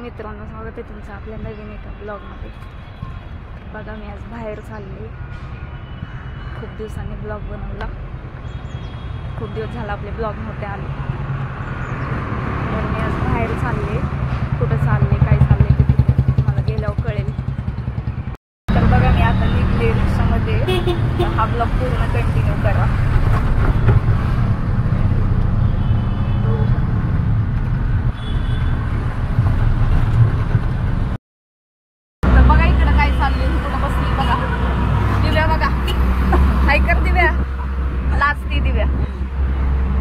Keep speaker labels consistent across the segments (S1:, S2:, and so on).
S1: मित्रांनो, स्वागत आहे तुमचं आपल्या नवीन एका ब्लॉगमध्ये. बघा, मी आज बाहेर चालले. खूप दिवसांनी ब्लॉग बनवला. खूप दिवस झाला आपले ब्लॉग नव्हते आले. तर मी आज बाहेर चालले. कुठं चालले, काय चालले ते तुम्हाला गेल्यावर कळेल. तर बघा, मी आता निघले रिक्षामध्ये. हा ब्लॉग पूर्ण कंटिन्यू करा.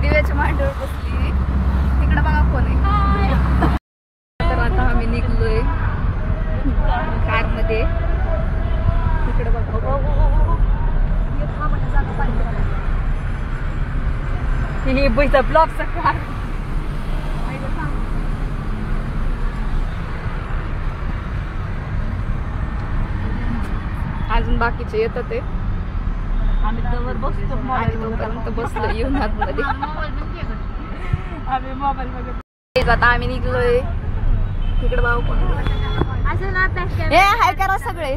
S1: दिव्याच्या मांडीवर बसली. तिकडे बघा कोण आहे. तर आता आम्ही निघलोय कार मध्ये. तिकडे बघा हे बैचा ब्लॉगचा कार. अजून बाकीचे येतात ते. आम्ही जवळ बसतो तोपर्यंत बसलो येऊन आतमध्ये. आम्ही मोबाईल बघत. आता आम्ही निघलोय. तिकडे भाऊ कोण हे हाय करा सगळे.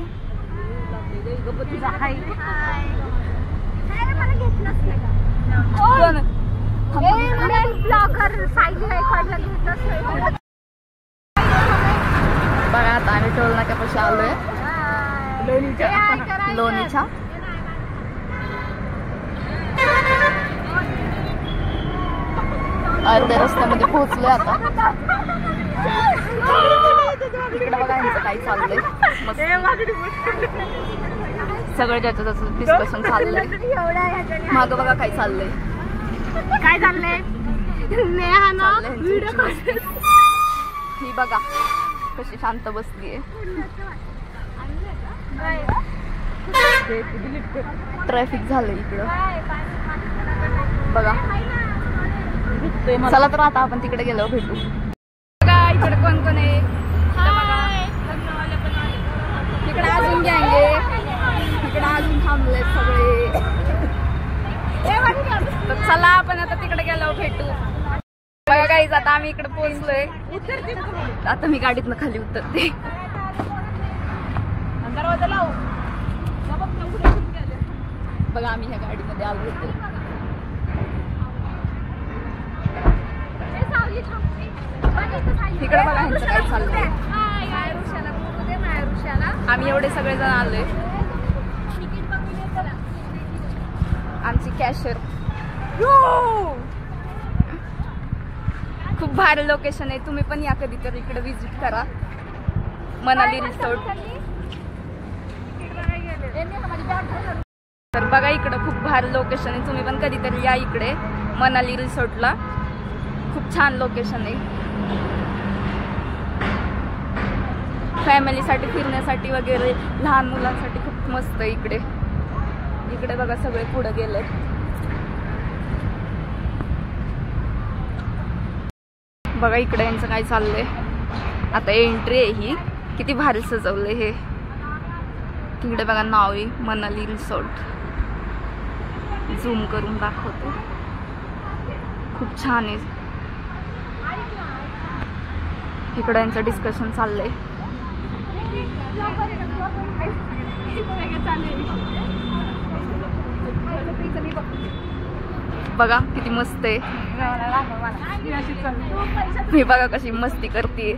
S1: बघा, आता आम्ही टोल नाक्यापाशी आलोय. लोणीच्या अर्ध्या रस्त्यामध्ये पोहोचलोय आता. इकडे बघा यांचं काही चाललंय. सगळं ज्याचं त्याचं डिस्कशन चाललंय. मागं बघा काय चाललंय. काय चाललंय ही बघा कशी शांत बसलीये. ट्रॅफिक झालंय इकडं बघा. चला तर आता आपण तिकडे गेलो भेटू. बघा इकडे कोण कोण आहे. तिकडे अजून गँग आहे. तिकडे अजून थांबले सगळे. तर चला आपण आता तिकडे गेलो भेटू. बघा गाईज, आता आम्ही इकडे पोहोचलोय. आता मी गाडीतनं खाली उतरते. बघा आम्ही ह्या गाडीमध्ये आलो होतो. तिकडे बघा ह्यांचं काय चाललंय. आम्ही एवढे सगळेजण आलोय. आमची कॅशर. खूप भारी लोकेशन आहे. तुम्ही पण या कधीतरी इकडे विजिट करा. मनाली रिसॉर्ट. तर बघा इकडं खूप भारी लोकेशन आहे. तुम्ही पण कधीतरी या इकडे मनाली रिसॉर्टला. खूप छान लोकेशन आहे. फॅमिलीसाठी फिरण्यासाठी वगैरे, लहान मुलांसाठी खूप मस्त आहे इकडे. इकडे बघा सगळे पुढे गेले. बघा इकडे यांचं काय चाललंय. आता एंट्री आहे ही. किती भारी सजवलंय हे. तिकडे बघा नाव आहे मनाली रिसॉर्ट. झूम करून दाखवते. खूप छान आहे. इकडे यांचं डिस्कशन चाललंय. बघा किती मस्त आहे. मी बघा कशी मस्ती करते.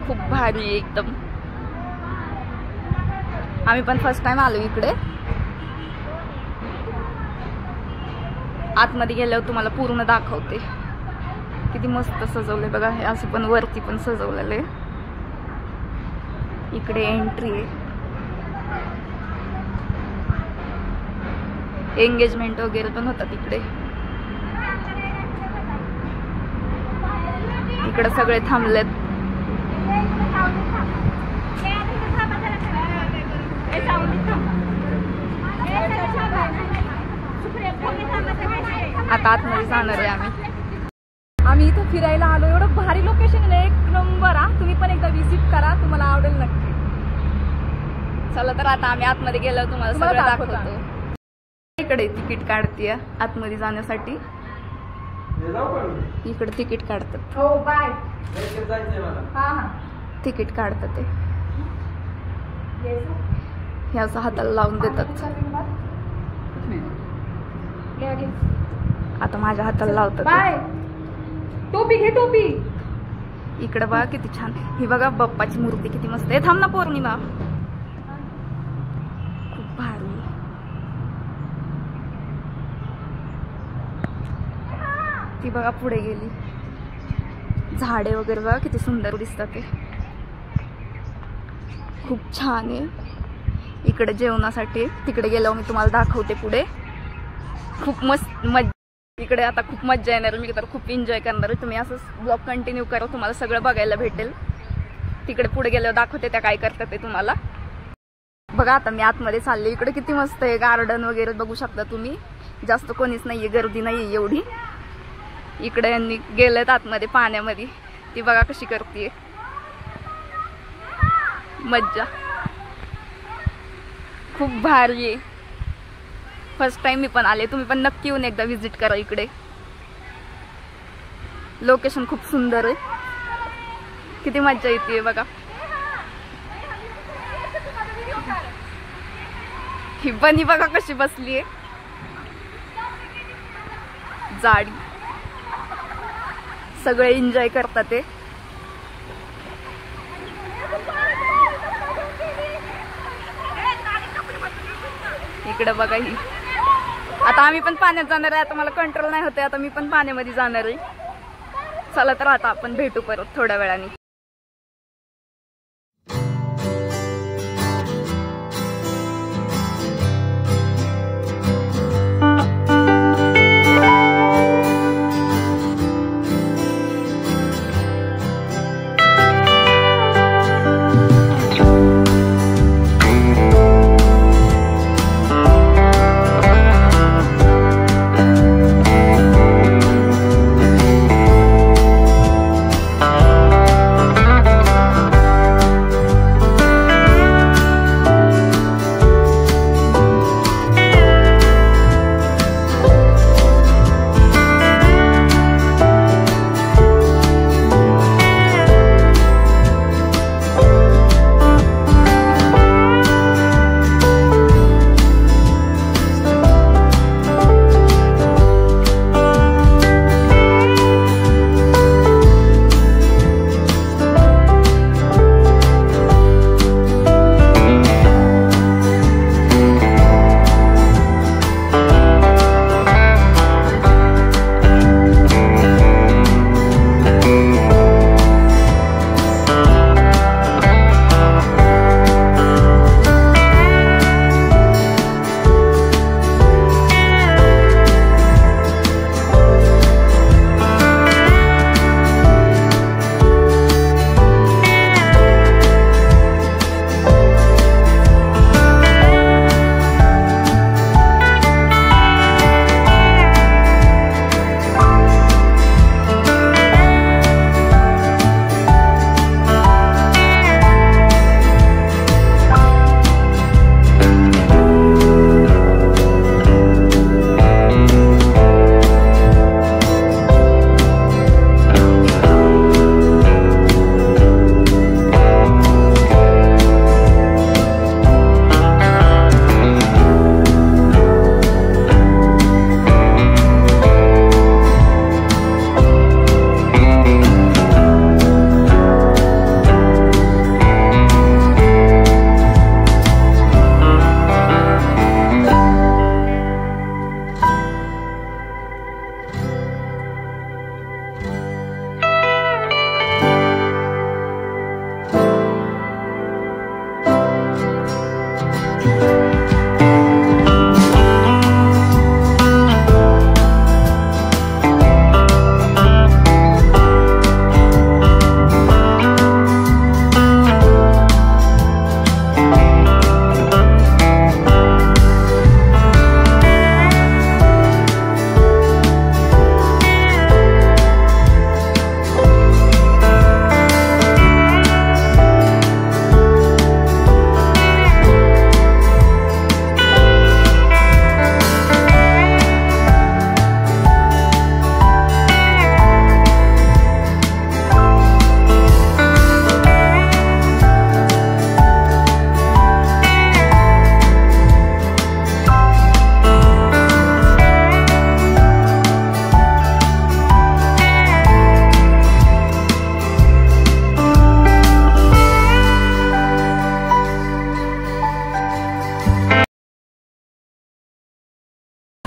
S1: खूप भारी आहे एकदम. आम्ही पण फर्स्ट टाइम आलो इकडे. आतमध्ये गेल्यावर तुम्हाला पूर्ण दाखवते. किती मस्त सजवलंय बघा. हे असं पण वरती पण सजवलेलं आहे. इकडे एंट्री आहे. एंगेजमेंट वगैरे पण होतात इकडे. इकडे सगळे थांबलेत. आता आतमध्ये जाणार आहे आम्ही इथं फिरायला आलो. एवढं भारी लोकेशन आहे. एक नंबर. तुम्ही पण एकदा विजिट करा. तुम्हाला आवडेल नक्की. चला तर आता आम्ही आतमध्ये गेलो. तुम्हाला सगळं दाखवतो. इकडे तिकीट काढते आतमध्ये जाण्यासाठी. इकडे तिकीट काढतात. हो बाय. तिकीट काढतात ते, हे असं हाताला लावून देतात. आता माझ्या हाताला लावतात.
S2: टोपी घे, टोपी.
S1: इकडे बघा किती छान. ही बघा बाप्पाची मूर्ती किती मस्त आहे. थांब ना पौर्णिमा, खूप भारी. ती बघा पुढे गेली. झाडे वगैरे बघा किती सुंदर दिसतात ते, खूप छान आहे. इकडे जेवणासाठी तिकडे गेल्यावर मी तुम्हाला दाखवते पुढे. खूप मस्त मजा इकडे. आता खूप मजा येणार, मी तर खूप एन्जॉय करणार आहे. तुम्ही असंच ब्लॉग कंटिन्यू करा, तुम्हाला सगळं बघायला भेटेल. तिकडे पुढे गेल्यावर दाखवते त्या काय करतात ते तुम्हाला. बघा आता मी आतमध्ये चालले. इकडे किती मस्त आहे, गार्डन वगैरे बघू शकता तुम्ही. जास्त कोणीच नाहीये, गर्दी नाहीये एवढी. इकडे यांनी गेलेत आतमध्ये पाण्यामध्ये. ती बघा कशी करते, मज्जा. खूप भारी आहे. फर्स्ट टाइम मी पण आले. तुम्ही पण नक्की येऊन एकदा विजिट करा इकडे. लोकेशन खूप सुंदर आहे, किती मज्जा येते बघा. ही बनी बघा कशी बसली आहे, जाडी. सगळे एन्जॉय करतात ते. इकडे बघा ही. आता आम्ही पण पाण्यात जाणार आहे. आता मला कंट्रोल नाही होते, आता मी पण पाण्यामध्ये जाणार आहे. चला तर आता आपण भेटू परत थोड्या वेळाने.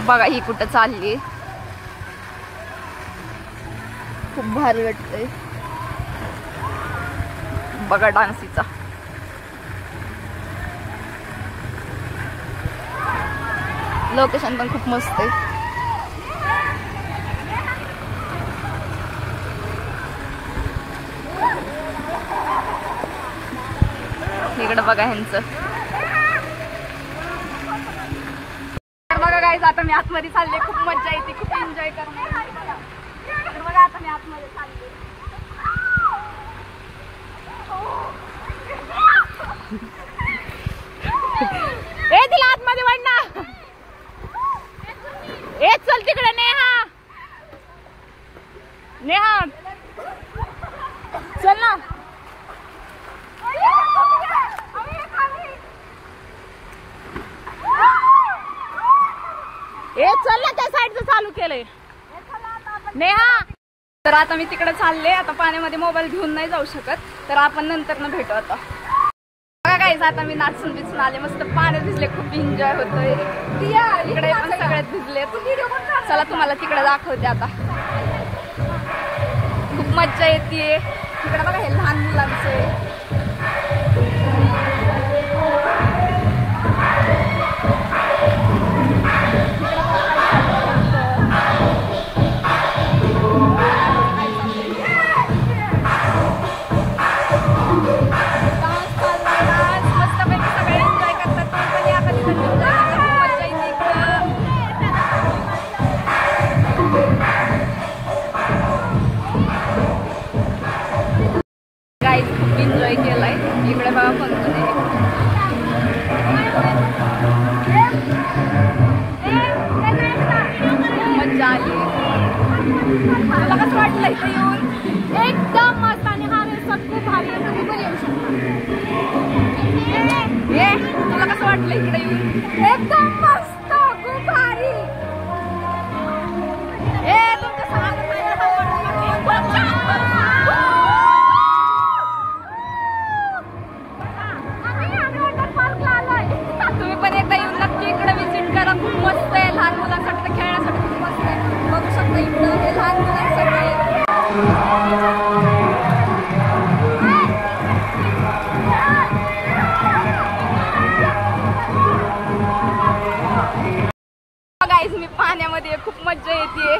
S1: बघा ही कुठं चालली, खूप भारी वाटतंय बघा डान्सीचा. लोकेशन पण खूप मस्त आहे. इकडं बघा ह्यांचं. बघा गाईज, आता मी आतमध्ये चालले, खूप मजा येते, खूप एन्जॉय करणार. तर बघा आता मी आतमध्ये चालले. ए तिला आतमध्ये वाढ ना. ए चल तिकडे नेहा, नेहा चल ना. ए चल ना, त्या साईडचं चालू केलंय नेहा. तर आता मी तिकडे चालले. आता पाण्यामध्ये मोबाईल घेऊन नाही जाऊ शकत, तर आपण नंतर न भेटू. आता बघा गाईज, आता मी नाचून बिचून आले, मस्त पाण्यात भिजले, खूप एन्जॉय होतोय. इकडे पण सगळ्यात भिजले. चला तुम्हाला तिकडे दाखवते. आता खूप मज्जा येते तिकडे. बघा हे लहान मुलांचे. खूप एन्जॉय केलाय. इकडे बघा कोणतं मज्जा आली. मला कसं वाटलं इथे येऊन? एकदम मस्त. आणि हा रस्ता खूप भारी आहे, तुम्ही पण येऊ शकता. तुला कसं वाटलं इकडे येऊन? एकदम मस्त, खूप भारी. तुम्ही पण एकदा येऊन नक्की इकडे विजिट करा. खूप मस्त आहे, लहान मुलांसाठी खेळण्यासाठी खूप मस्त आहे. बघू शकता इकडं हे लहान मुलांसाठी. गाईज मी पाण्यामध्ये खूप मज्जा येते,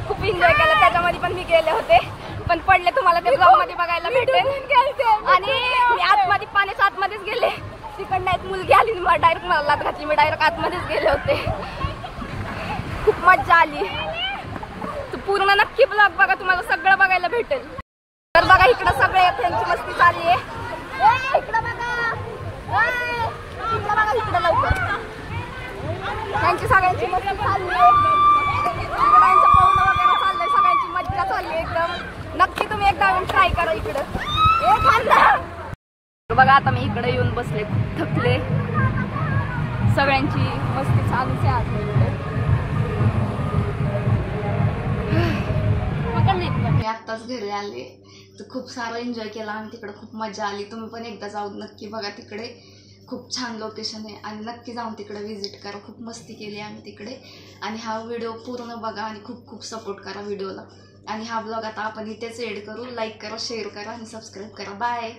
S1: खूप एन्जॉय केला. त्याच्यामध्ये पण मी गेले होते, पण पडले. तुम्हाला ते ब्लॉग मध्ये बघायला भेटेल. आणि मी आतमध्ये, पाण्याच्या आतमध्येच गेले. तिकडनं एक मुलगी आली, डायरेक्ट मला लात घातली. मी डायरेक्ट आतमध्येच गेले होते. खूप मज्जा आली. तू पूर्ण नक्की ब्लॉग बघा, तुम्हाला सगळं बघायला भेटेल. तर बघा इकडं सगळे त्यांची मस्ती चालली आहे. इकडं बघा, इकडं बघा, इकडं लवकर त्यांची सगळ्यांची मस्ती चालली आहे. सगळ्यांचं पळणं वगैरे चाललंय, सगळ्यांची मज्जा चालली एकदम. नक्की तुम्ही एकदा येऊन ट्राय करा इकडं. बघा आता मी इकडे येऊन बसले, खूप थकले. सगळ्यांची मस्ती चालूच आहे. मी आत्ताच घरी आले, तर खूप सारं एन्जॉय केला आणि तिकडे खूप मजा आली. तुम्ही पण एकदा जाऊन नक्की बघा, तिकडे खूप छान लोकेशन आहे आणि नक्की जाऊन तिकडे व्हिजिट करा. खूप मस्ती केली आम्ही तिकडे. आणि हा व्हिडिओ पूर्ण बघा आणि खूप खूप सपोर्ट करा व्हिडिओला. आणि हा ब्लॉग आता आपण इथेच एड करू. लाईक करा, शेअर करा आणि सबस्क्राईब करा. बाय.